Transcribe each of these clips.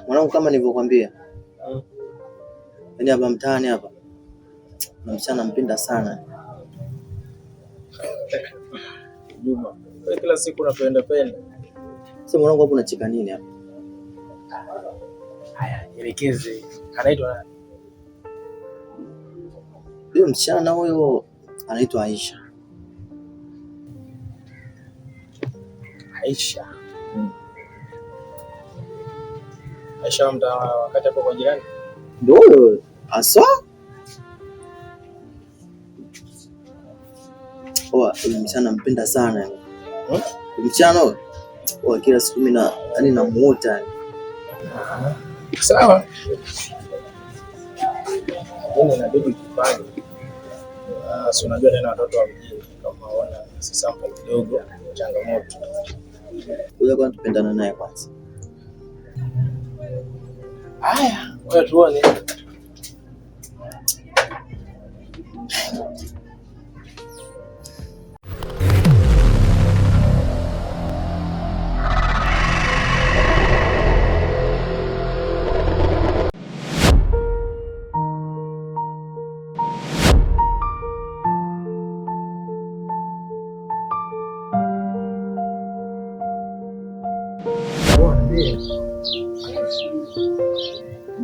Mwanangu, kama nilivyokuambia, yaani hapa mtaani hapa na msichana nampenda sana. Juma, kila siku unapenda penda. Sasa mwanangu, hapo unacheka nini hapa? Haya, nielekeze. Anaitwa nani? Huyo msichana huyo anaitwa Aisha. Aisha. Aisha mta wakati hapo kwa jirani? Ndio huyo aswa. Huyo msichana nampenda sana. Msichana huyo kila siku mimi yaani namuota. Sawa. Mimi inabidi kufanya. Si unajua tena watoto wa mjini kama wana sample kidogo changamoto. Wewe kwanza tupendana naye kwanza. Haya, wewe tuone.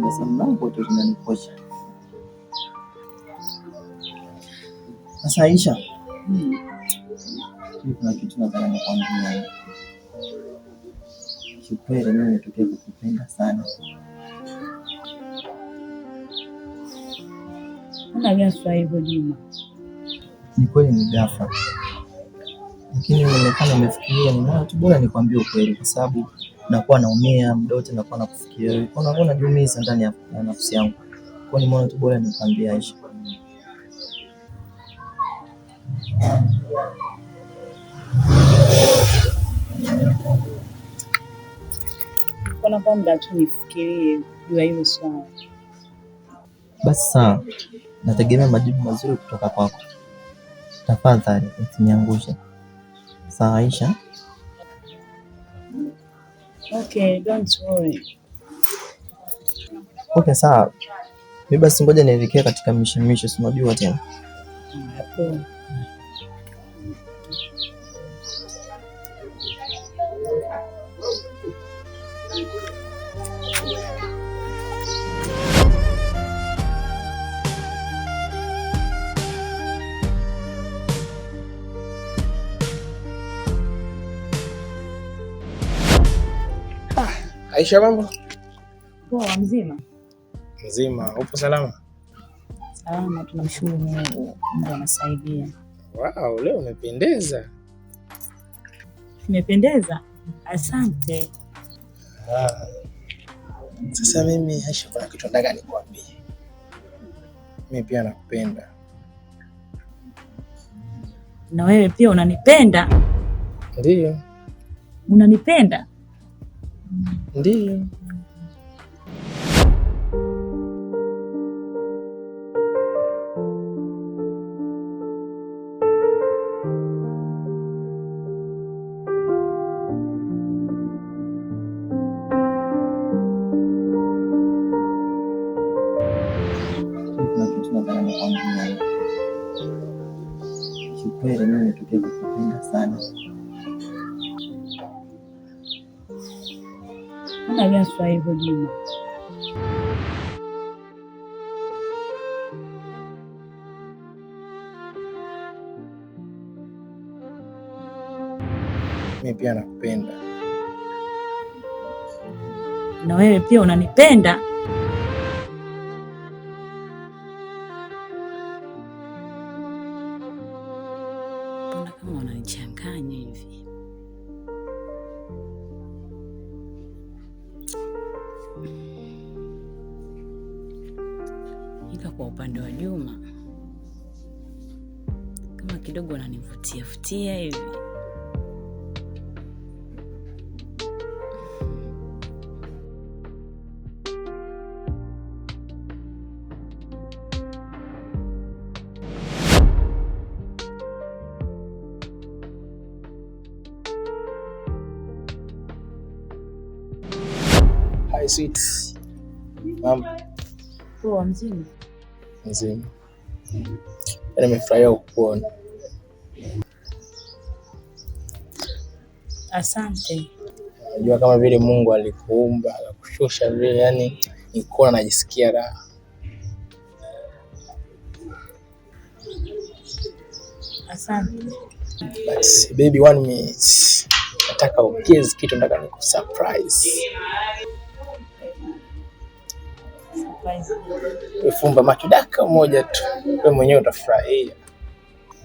Basi mlango tu unanikosha. Sasa Aisha, kuna kitu nataka nikwambie. Kiukweli mimi natokea kukupenda sana. Unajua hivyo Juma. Ni kweli ni ghafla. Lakini inaonekana umefikiria, ninaona tu bora nikwambie ukweli kwa sababu nakuwa naumia muda wote, nakuwa nakufikiria wewe. Unaona najiumiza ndani ya nafsi yangu. Kwa hiyo nimeona tu bora nikwambie Aisha. Kuna muda tu nifikirie juu ya hilo swala. Basi sawa. Nategemea majibu mazuri kutoka kwako. Tafadhali usiniangushe. Sawa Aisha? Okay, don't worry. Okay, sawa. Mimi basi ngoja nielekee katika mishemisho, si unajua tena. Hapo. Aisha, mambo? Poa, mzima? Mzima, upo salama? Salama, tunamshukuru Mungu. Mungu anasaidia. Wow, leo umependeza. Nimependeza? Asante. Sasa mimi Aisha, kuna kitu nataka nikwambie. Mimi pia nakupenda. Na wewe pia unanipenda? Ndiyo. Unanipenda? Ndiyo. Kiukweli mimi natokea kukupenda sana. Unajua hivyo Juma. Mimi pia nakupenda. Na wewe pia unanipenda? Mbona kama unanichanganya hivi? Ila kwa upande wa Juma kama kidogo ananivutia vutia hivi. Hi sweet. Mama. Poa mzima. Mzima. Nimefurahia kukuona. Asante. Unajua kama vile Mungu alikuumba akakushusha vile, yani nilikuwa najisikia raha. Asante. But baby, 1 minute. Nataka ukizi kitu, nataka nikusurprise. Surprise. Ufumba macho dakika moja tu. Wewe mwenyewe utafurahia.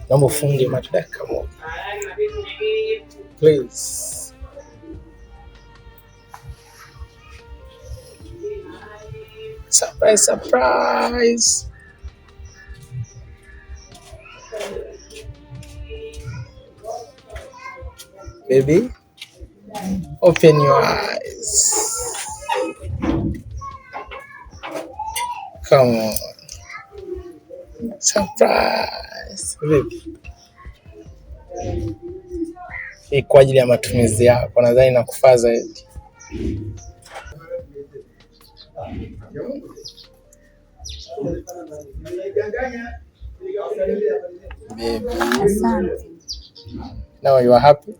Naomba ufunge macho dakika moja. Please. Surprise, surprise. Baby, open your eyes. Come on. Surprise. Baby. Hii kwa ajili ya matumizi yako, nadhani nakufaa zaidi. Baby. Asante. Now you are happy?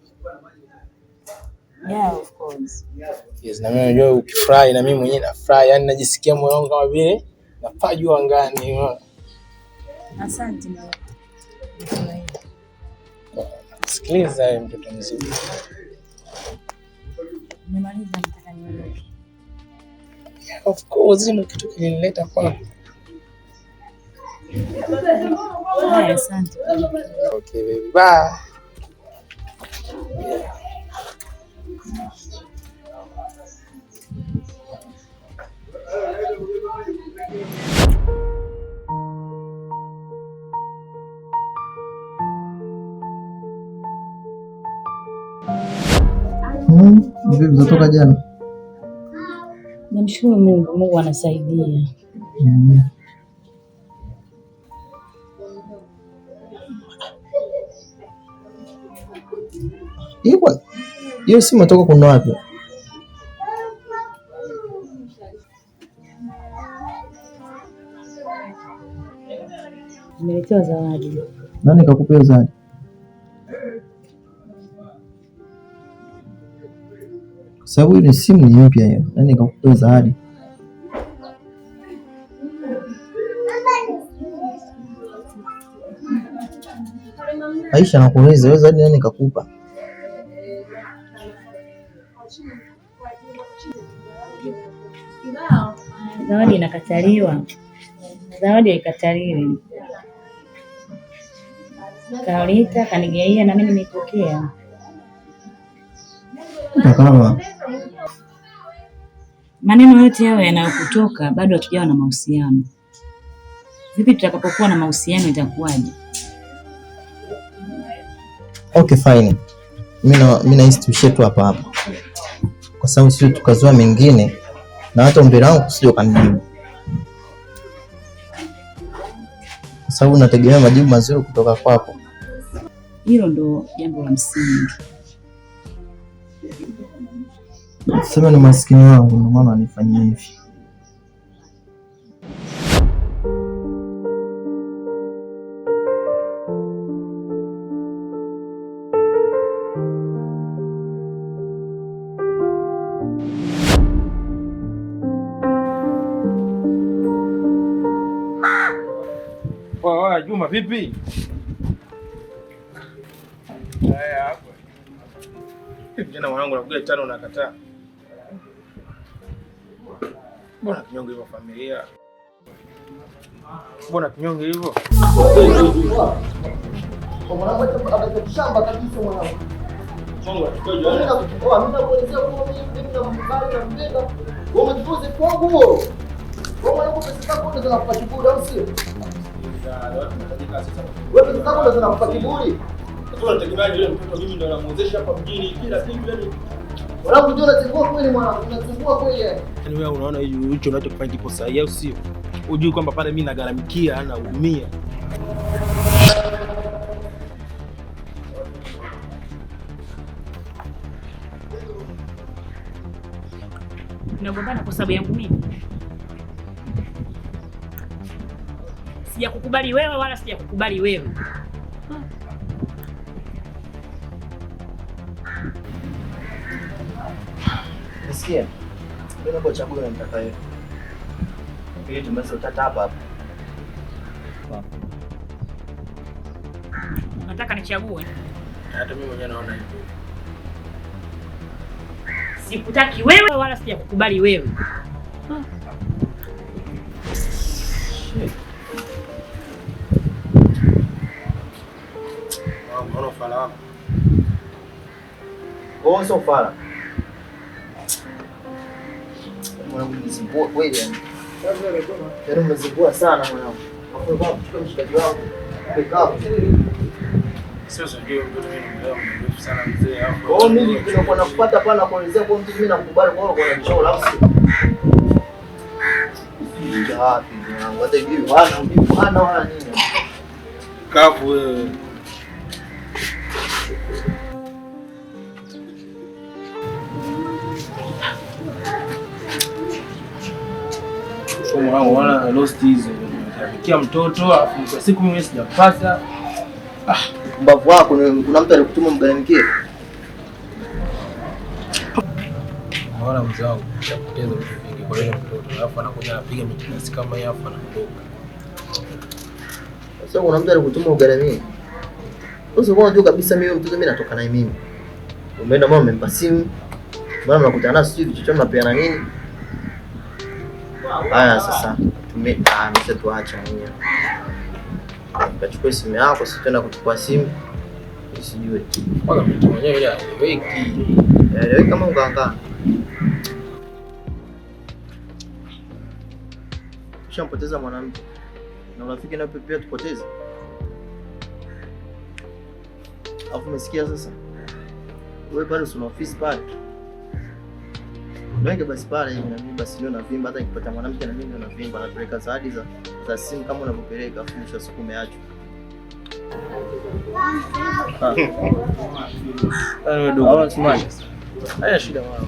Yeah, of course. Yes, na mimi najua ukifurahi na mimi mwenyewe nafurahi, yani najisikia moyo wangu kama vile napaa juu angani. Asante na Sikiliza wewe mtoto mzuri. nimemaliza, nataka niondoke. Yeah, of course, ndio kitu kilinileta kwako. Haya, asante. Okay baby, bye. Vipi kutoka jana? Namshukuru Mungu, Mungu anasaidia. Hiyo simu imetoka kuna wapi? Nimeletewa zawadi. Nani kakupea zawadi? Kwa sababu ile simu ni mpya hiyo. Nani kakupea zawadi? Aisha nakuuliza wewe zawadi nani kakupa? Zawadi inakataliwa. Zawadi haikataliwi. Kaolita kanigaia na mimi nimepokea. Kama Maneno yote yao yanayokutoka bado hatujawa na mahusiano. Vipi tutakapokuwa na mahusiano itakuwaje? okay fine. Mimi nahisi tuishie tu hapa hapa. Kwa sababu sio tukazoa mengine na hata ombi langu usije ukanijibu. Kwa sababu nategemea majibu mazuri kutoka kwako. Hilo ndo jambo la msingi. Sema ni maskini wangu ndio maana anifanyia hivi. Poa, Juma vipi? Hapo. Kijana mwanangu nakuja 5 unakataa. Mbona kinyonge hivyo familia? Mbona kinyonge hivyo? Mwanangu hata shamba kabisa mwanangu. Mungu atukoje? Mimi nakuelezea kwa mimi na mbali na mbega. Wewe mtuze kwangu huo. Wewe mwanangu pesa zako ndo zinakupa kiburi au sio? Wewe pesa zako ndo zinakupa kiburi. Tunategemea yule mtoto mimi ndo namuozesha hapa mjini kila siku yani. Mwanangu ndio unatengua kweli mwanangu, unatengua kweli yani. Yaani wewe unaona hicho unachofanya kipo sahihi au sio? Unajui kwamba pale mimi nagaramikia na hudumia. Tunagombana kwa sababu yangu mimi? Sijakukubali wewe wala sijakukubali wewe. Nasikia. Ndio naomba chaguo na mtaka wewe. Ili tumalize utata hapa hapa. Nataka nichague. Hata mimi mwenyewe naona hivyo. Sikutaki wewe wala sijakukubali wewe. Mbona ufala wako? Oh, sio ufala. Mwanangu mzibua kweli yani. Yaani umezibua sana mwanangu. Hapo baba chukua mshikaji wangu. Pekao. Sasa ndio mtu mrefu sana mzee hapo. Oh, mimi ninakuwa nakupata pana kuelezea kwa mtu mimi nakukubali kwa hiyo kwa njoo alafu si. Wapi mwanangu? Hata hivi wana wala nini? Kavu wewe. Mwanangu wana lost hizo. Nikia mtoto afu kwa siku mimi sijapata. Mbavu wako kuna mtu alikutuma mgalamikie. Naona mzee wangu kupoteza vitu vingi kwa ile mtoto. Alafu anakuja anapiga mikasi kama hii afu anaondoka. Sasa kuna mtu alikutuma ugaramie. Sasa kwa unajua kabisa mimi mtoto mimi natoka naye mimi. Umeenda mama umempa simu. Bwana mnakutana naye sisi chochote mnapeana nini? Haya sasa tuacha mwenyewe. Kachukua simu yako sisi tena kuchukua simu. Usijue. Kwanza mtu mwenyewe ile haiweki. Wewe kama unganga. Ushampoteza mwanamke. Na urafiki na pia tupoteze. Alafu umesikia sasa? Wewe pale una ofisi pale. Ndio basi pale hivi na mimi basi ndio navimba hata nikipata mwanamke na mimi ndio navimba napeleka zawadi za simu kama unavyopeleka afu mwisho siku umeachwa. Wewe dogo. Haya shida wao.